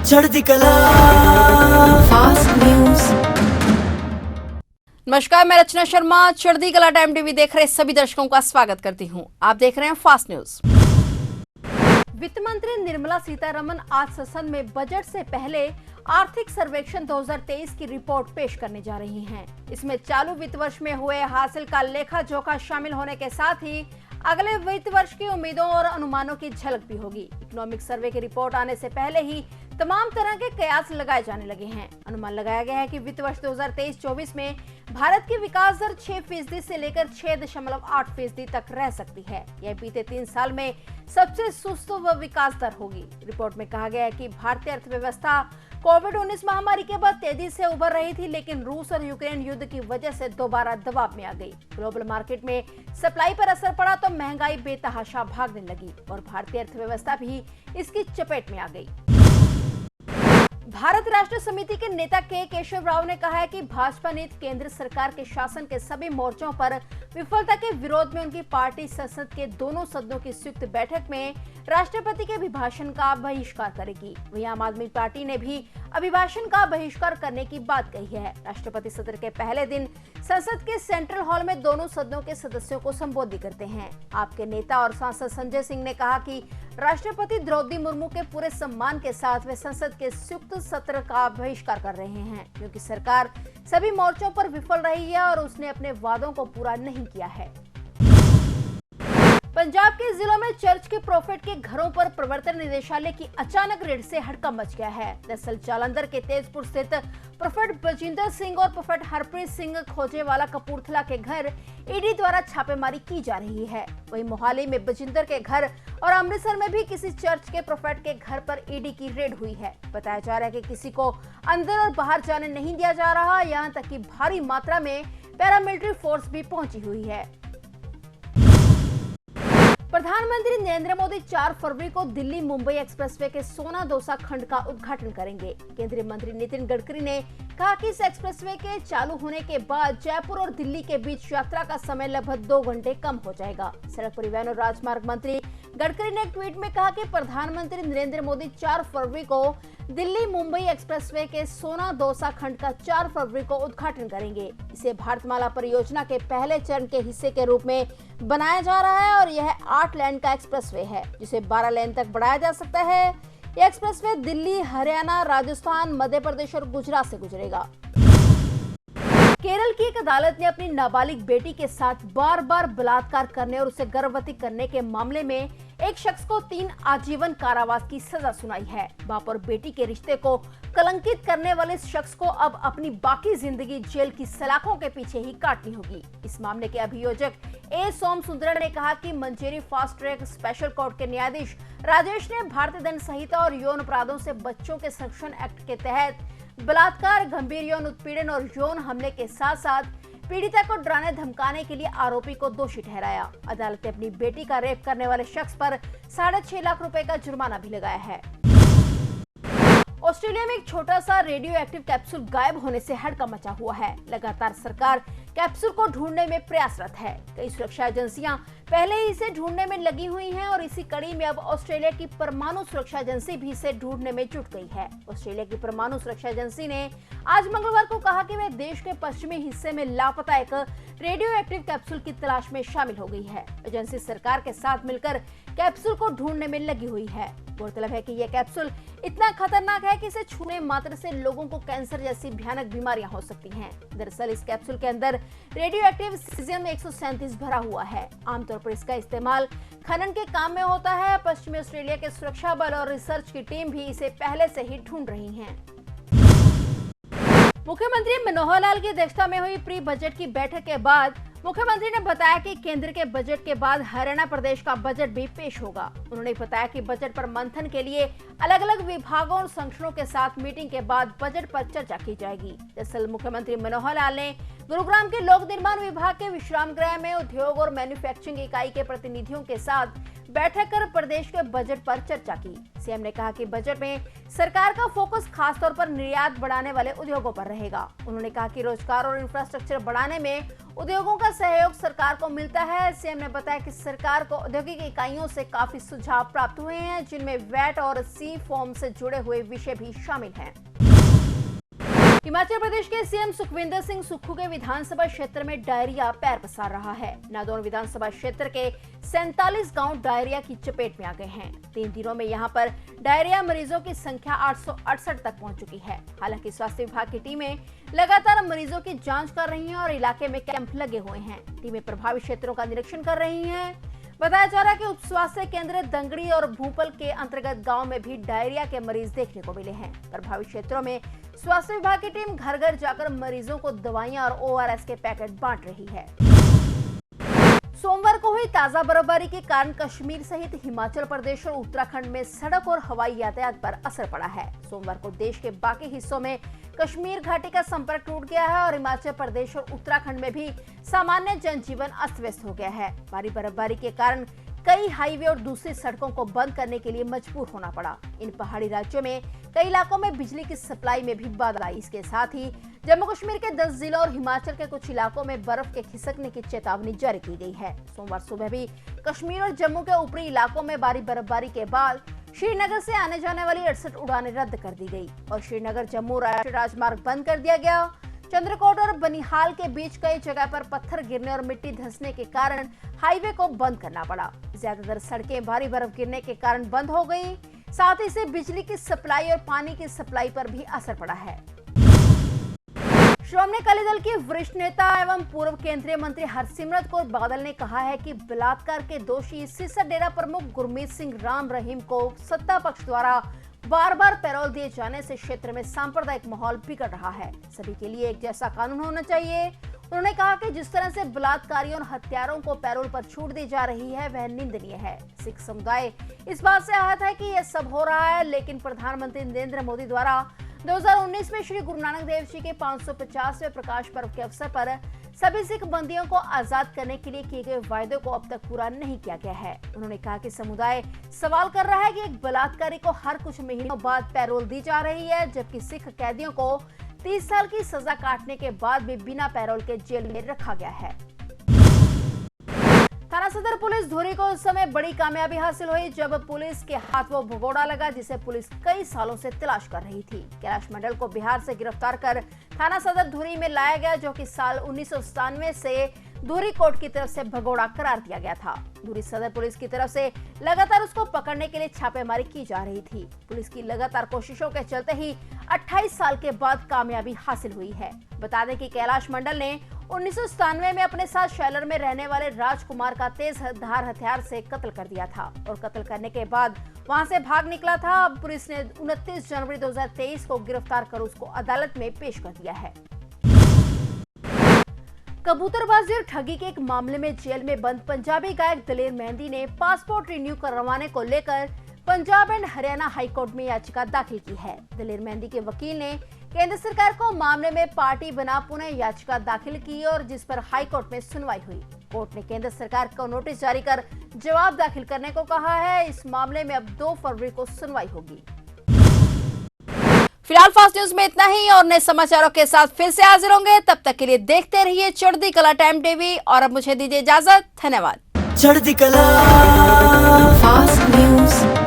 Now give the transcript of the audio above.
चढ़ती कला fast news. नमस्कार, मैं रचना शर्मा चढ़ती कला टाइम टीवी देख रहे सभी दर्शकों का स्वागत करती हूं। आप देख रहे हैं फास्ट न्यूज। वित्त मंत्री निर्मला सीतारमण आज संसद में बजट से पहले आर्थिक सर्वेक्षण 2023 की रिपोर्ट पेश करने जा रही हैं। इसमें चालू वित्त वर्ष में हुए हासिल का लेखा जोखा शामिल होने के साथ ही अगले वित्त वर्ष की उम्मीदों और अनुमानों की झलक भी होगी। इकोनॉमिक सर्वे की रिपोर्ट आने से पहले ही तमाम तरह के कयास लगाए जाने लगे हैं। अनुमान लगाया गया है कि वित्त वर्ष 2023-24 में भारत की विकास दर 6% से लेकर 6.8% तक रह सकती है। यह बीते 3 साल में सबसे सुस्त विकास दर होगी। रिपोर्ट में कहा गया है कि भारतीय अर्थव्यवस्था कोविड-19 महामारी के बाद तेजी से उभर रही थी, लेकिन रूस और यूक्रेन युद्ध की वजह से दोबारा दबाव में आ गई। ग्लोबल मार्केट में सप्लाई पर असर पड़ा तो महंगाई बेतहाशा भागने लगी और भारतीय अर्थव्यवस्था भी इसकी चपेट में आ गई। भारत राष्ट्र समिति के नेता के केशव राव ने कहा है कि भाजपा नीति केंद्र सरकार के शासन के सभी मोर्चों पर विफलता के विरोध में उनकी पार्टी संसद के दोनों सदनों की संयुक्त बैठक में राष्ट्रपति के अभिभाषण का बहिष्कार करेगी। वहीं आम आदमी पार्टी ने भी अभिभाषण का बहिष्कार करने की बात कही है। राष्ट्रपति सत्र के पहले दिन संसद के सेंट्रल हॉल में दोनों सदनों के सदस्यों को संबोधित करते हैं। आपके नेता और सांसद संजय सिंह ने कहा कि राष्ट्रपति द्रौपदी मुर्मू के पूरे सम्मान के साथ वे संसद के संयुक्त सत्र का बहिष्कार कर रहे हैं, क्योंकि सरकार सभी मोर्चों पर विफल रही है और उसने अपने वादों को पूरा नहीं किया है। पंजाब के जिलों में चर्च के प्रोफेट के घरों पर प्रवर्तन निदेशालय की अचानक रेड से हड़कंप मच गया है। दरअसल जालंधर के तेजपुर स्थित प्रोफेट बजिंदर सिंह और प्रोफेट हरप्रीत सिंह खोजेवाला कपूरथला के घर ईडी द्वारा छापेमारी की जा रही है। वहीं मोहाली में बजिंदर के घर और अमृतसर में भी किसी चर्च के प्रोफेट के घर पर ईडी की रेड हुई है। बताया जा रहा है कि किसी को अंदर और बाहर जाने नहीं दिया जा रहा, यहाँ तक कि भारी मात्रा में पैरामिलिट्री फोर्स भी पहुंची हुई है। प्रधानमंत्री नरेंद्र मोदी 4 फरवरी को दिल्ली मुंबई एक्सप्रेसवे के सोना दोसा खंड का उद्घाटन करेंगे। केंद्रीय मंत्री नितिन गडकरी ने कहा कि इस एक्सप्रेसवे के चालू होने के बाद जयपुर और दिल्ली के बीच यात्रा का समय लगभग 2 घंटे कम हो जाएगा। सड़क परिवहन और राजमार्ग मंत्री गडकरी ने एक ट्वीट में कहा कि प्रधानमंत्री नरेंद्र मोदी 4 फरवरी को दिल्ली मुंबई एक्सप्रेसवे के सोना दोसा खंड का 4 फरवरी को उद्घाटन करेंगे। इसे भारतमाला परियोजना के पहले चरण के हिस्से के रूप में बनाया जा रहा है और यह 8 लेन का एक्सप्रेसवे है, जिसे 12 लेन तक बढ़ाया जा सकता है। यह एक्सप्रेसवे दिल्ली, हरियाणा, राजस्थान, मध्य प्रदेश और गुजरात से गुजरेगा। केरल की एक अदालत ने अपनी नाबालिग बेटी के साथ बार बार बलात्कार करने और उसे गर्भवती करने के मामले में एक शख्स को 3 आजीवन कारावास की सजा सुनाई है। बाप और बेटी के रिश्ते को कलंकित करने वाले इस शख्स को अब अपनी बाकी जिंदगी जेल की सलाखों के पीछे ही काटनी होगी। इस मामले के अभियोजक ए सोम सुंदर ने कहा कि Manjeri fast track special court के न्यायाधीश राजेश ने भारतीय दंड संहिता और यौन अपराधों से बच्चों के संरक्षण एक्ट के तहत बलात्कार, गंभीर यौन उत्पीड़न और यौन हमले के साथ साथ पीड़िता को डराने धमकाने के लिए आरोपी को दोषी ठहराया। अदालत ने अपनी बेटी का रेप करने वाले शख्स पर 6.5 लाख रुपए का जुर्माना भी लगाया है। ऑस्ट्रेलिया में एक छोटा सा रेडियो एक्टिव कैप्सूल गायब होने से हड़कंप मचा हुआ है। लगातार सरकार कैप्सूल को ढूंढने में प्रयासरत है। कई सुरक्षा एजेंसियां पहले ही इसे ढूंढने में लगी हुई हैं और इसी कड़ी में अब ऑस्ट्रेलिया की परमाणु सुरक्षा एजेंसी भी इसे ढूंढने में जुट गई है। ऑस्ट्रेलिया की परमाणु सुरक्षा एजेंसी ने आज मंगलवार को कहा कि वह देश के पश्चिमी हिस्से में लापता एक रेडियो एक्टिव कैप्सूल की तलाश में शामिल हो गई है। एजेंसी सरकार के साथ मिलकर कैप्सूल को ढूंढने में लगी हुई है। गौरतलब है कि यह कैप्सूल इतना खतरनाक है कि इसे छूने मात्र से लोगों को कैंसर जैसी भयानक बीमारियां हो सकती हैं। दरअसल इस कैप्सूल के अंदर रेडियो एक्टिव सीजियम 137 भरा हुआ है। आमतौर पर इसका इस्तेमाल खनन के काम में होता है। पश्चिमी ऑस्ट्रेलिया के सुरक्षा बल और रिसर्च की टीम भी इसे पहले से ही ढूंढ रही है। मुख्यमंत्री मनोहर लाल की अध्यक्षता में हुई प्री बजट की बैठक के बाद मुख्यमंत्री ने बताया कि केंद्र के बजट के बाद हरियाणा प्रदेश का बजट भी पेश होगा। उन्होंने बताया कि बजट पर मंथन के लिए अलग अलग विभागों और संगठनों के साथ मीटिंग के बाद बजट पर चर्चा की जाएगी। दरअसल मुख्यमंत्री मनोहर लाल ने गुरुग्राम के लोक निर्माण विभाग के विश्राम गृह में उद्योग और मैन्युफैक्चरिंग इकाई के प्रतिनिधियों के साथ बैठक कर प्रदेश के बजट पर चर्चा की। सीएम ने कहा कि बजट में सरकार का फोकस खासतौर पर निर्यात बढ़ाने वाले उद्योगों पर रहेगा। उन्होंने कहा कि रोजगार और इंफ्रास्ट्रक्चर बढ़ाने में उद्योगों का सहयोग सरकार को मिलता है। सीएम ने बताया कि सरकार को औद्योगिक इकाइयों से काफी सुझाव प्राप्त हुए हैं, जिनमें वैट और सी फॉर्म से जुड़े हुए विषय भी शामिल हैं। हिमाचल प्रदेश के सीएम सुखविंदर सिंह सुक्खू के विधानसभा क्षेत्र में डायरिया पैर पसार रहा है। नादौन विधानसभा क्षेत्र के 47 गांव डायरिया की चपेट में आ गए हैं। 3 दिनों में यहां पर डायरिया मरीजों की संख्या 868 तक पहुंच चुकी है। हालांकि स्वास्थ्य विभाग की टीमें लगातार मरीजों की जांच कर रही हैं और इलाके में कैंप लगे हुए हैं। टीमें प्रभावित क्षेत्रों का निरीक्षण कर रही हैं। बताया जा रहा है कि उप स्वास्थ्य केंद्र दंगड़ी और भूपल के अंतर्गत गांव में भी डायरिया के मरीज देखने को मिले हैं। प्रभावित क्षेत्रों में स्वास्थ्य विभाग की टीम घर घर जाकर मरीजों को दवाइयां और ORS के पैकेट बांट रही है। सोमवार को हुई ताजा बर्फबारी के कारण कश्मीर सहित हिमाचल प्रदेश और उत्तराखंड में सड़क और हवाई यातायात पर असर पड़ा है। सोमवार को देश के बाकी हिस्सों में कश्मीर घाटी का संपर्क टूट गया है और हिमाचल प्रदेश और उत्तराखंड में भी सामान्य जनजीवन अस्त व्यस्त हो गया है। भारी बर्फबारी के कारण कई हाईवे और दूसरी सड़कों को बंद करने के लिए मजबूर होना पड़ा। इन पहाड़ी राज्यों में कई इलाकों में बिजली की सप्लाई में भी बाधा आई। इसके साथ ही जम्मू कश्मीर के 10 जिलों और हिमाचल के कुछ इलाकों में बर्फ के खिसकने की चेतावनी जारी की गई है। सोमवार सुबह भी कश्मीर और जम्मू के ऊपरी इलाकों में भारी बर्फबारी के बाद श्रीनगर से आने जाने वाली 68 उड़ानें रद्द कर दी गई और श्रीनगर जम्मू राष्ट्रीय राजमार्ग बंद कर दिया गया। चंद्रकोट और बनिहाल के बीच कई जगह पर पत्थर गिरने और मिट्टी धंसने के कारण हाईवे को बंद करना पड़ा। ज्यादातर सड़कें भारी बर्फ गिरने के कारण बंद हो गई। साथ ही से बिजली की सप्लाई और पानी की सप्लाई पर भी असर पड़ा है। श्रोमणी अकाली दल की वरिष्ठ नेता एवं पूर्व केंद्रीय मंत्री हरसिमरत कौर बादल ने कहा है कि बलात्कार के दोषी सिरसा डेरा प्रमुख गुरमीत सिंह राम रहीम को सत्ता पक्ष द्वारा बार बार पैरोल दिए जाने से क्षेत्र में सांप्रदायिक माहौल बिगड़ रहा है। सभी के लिए एक जैसा कानून होना चाहिए। उन्होंने कहा कि जिस तरह से बलात्कारियों और हत्यारों को पैरोल पर छूट दी जा रही है वह निंदनीय है। सिख समुदाय इस बात से आहत है कि यह सब हो रहा है, लेकिन प्रधानमंत्री नरेंद्र मोदी द्वारा 2019 में श्री गुरु नानक देव जी के 550वें प्रकाश पर्व के अवसर पर सभी सिख बंदियों को आजाद करने के लिए किए गए वायदे को अब तक पूरा नहीं किया गया है। उन्होंने कहा कि समुदाय सवाल कर रहा है कि एक बलात्कारी को हर कुछ महीनों बाद पैरोल दी जा रही है, जबकि सिख कैदियों को 30 साल की सजा काटने के बाद भी बिना पैरोल के जेल में रखा गया है। थाना सदर पुलिस धुरी को उस समय बड़ी कामयाबी हासिल हुई जब पुलिस के हाथ वो भगोड़ा लगा जिसे पुलिस कई सालों से तलाश कर रही थी। कैलाश मंडल को बिहार से गिरफ्तार कर थाना सदर धुरी में लाया गया, जो कि साल 1997 से धुरी कोर्ट की तरफ से भगोड़ा करार दिया गया था। धुरी सदर पुलिस की तरफ से लगातार उसको पकड़ने के लिए छापेमारी की जा रही थी। पुलिस की लगातार कोशिशों के चलते ही 28 साल के बाद कामयाबी हासिल हुई है। बता दें कि कैलाश मंडल ने 1997 में अपने साथ शैलर में रहने वाले राजकुमार का तेज धार हथियार से कत्ल कर दिया था और कत्ल करने के बाद वहां से भाग निकला था। अब पुलिस ने 29 जनवरी 2023 को गिरफ्तार कर उसको अदालत में पेश कर दिया है। कबूतरबाजी और ठगी के एक मामले में जेल में बंद पंजाबी गायक दलेर मेहंदी ने पासपोर्ट रिन्यू करवाने को लेकर पंजाब एंड हरियाणा हाईकोर्ट में याचिका दाखिल की है। दलेर मेहंदी के वकील ने केंद्र सरकार को मामले में पार्टी बना पुनः याचिका दाखिल की और जिस पर हाईकोर्ट में सुनवाई हुई। कोर्ट ने केंद्र सरकार को नोटिस जारी कर जवाब दाखिल करने को कहा है। इस मामले में अब 2 फरवरी को सुनवाई होगी। फिलहाल फास्ट न्यूज में इतना ही और नए समाचारों के साथ फिर से हाजिर होंगे। तब तक के लिए देखते रहिए चढ़ती कला टाइम टीवी और अब मुझे दीजिए इजाजत। धन्यवाद। चढ़ती कला फास्ट न्यूज।